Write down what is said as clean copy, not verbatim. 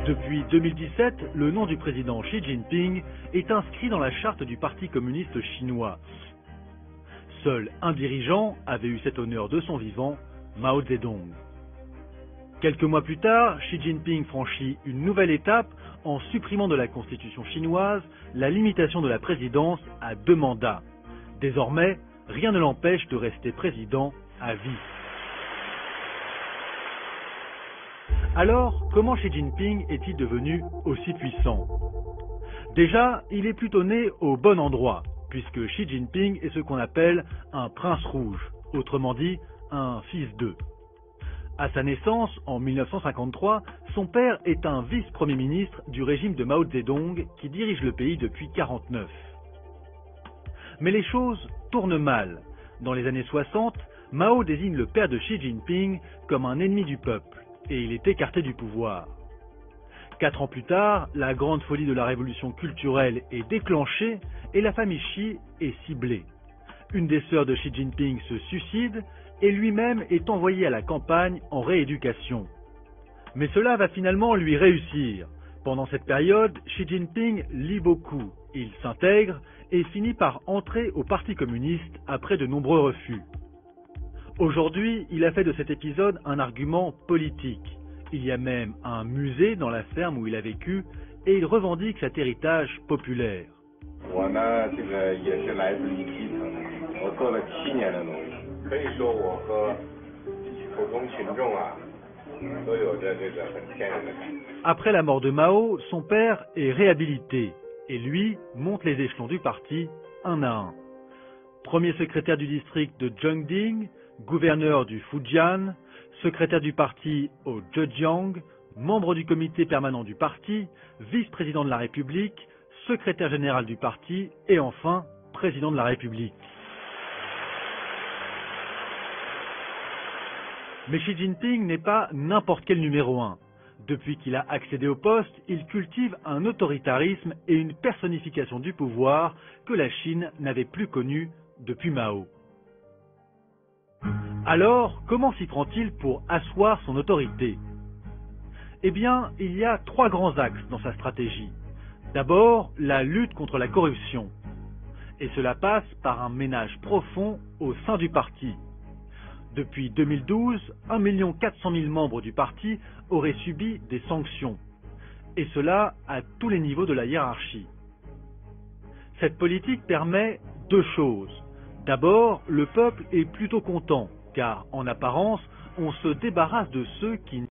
Depuis 2017, le nom du président Xi Jinping est inscrit dans la charte du Parti communiste chinois. Seul un dirigeant avait eu cet honneur de son vivant, Mao Zedong. Quelques mois plus tard, Xi Jinping franchit une nouvelle étape en supprimant de la constitution chinoise la limitation de la présidence à 2 mandats. Désormais, rien ne l'empêche de rester président à vie. Alors, comment Xi Jinping est-il devenu aussi puissant? Déjà, il est plutôt né au bon endroit, puisque Xi Jinping est ce qu'on appelle un prince rouge, autrement dit, un fils d'eux. À sa naissance, en 1953, son père est un vice-premier ministre du régime de Mao Zedong qui dirige le pays depuis 1949. Mais les choses tournent mal. Dans les années 60, Mao désigne le père de Xi Jinping comme un ennemi du peuple, et il est écarté du pouvoir. 4 ans plus tard, la grande folie de la révolution culturelle est déclenchée et la famille Xi est ciblée. Une des sœurs de Xi Jinping se suicide et lui-même est envoyé à la campagne en rééducation. Mais cela va finalement lui réussir. Pendant cette période, Xi Jinping lit beaucoup, il s'intègre et finit par entrer au Parti communiste après de nombreux refus. Aujourd'hui, il a fait de cet épisode un argument politique. Il y a même un musée dans la ferme où il a vécu et il revendique cet héritage populaire. Après la mort de Mao, son père est réhabilité et lui monte les échelons du parti un à un. Premier secrétaire du district de Zhengding, gouverneur du Fujian, secrétaire du parti au Zhejiang, membre du comité permanent du parti, vice-président de la République, secrétaire général du parti et enfin président de la République. Mais Xi Jinping n'est pas n'importe quel numéro 1. Depuis qu'il a accédé au poste, il cultive un autoritarisme et une personnification du pouvoir que la Chine n'avait plus connue depuis Mao. Alors, comment s'y prend-il pour asseoir son autorité? Eh bien, il y a 3 grands axes dans sa stratégie. D'abord, la lutte contre la corruption. Et cela passe par un ménage profond au sein du parti. Depuis 2012, 1 400 000 membres du parti auraient subi des sanctions. Et cela à tous les niveaux de la hiérarchie. Cette politique permet 2 choses. D'abord, le peuple est plutôt content, car en apparence, on se débarrasse de ceux qui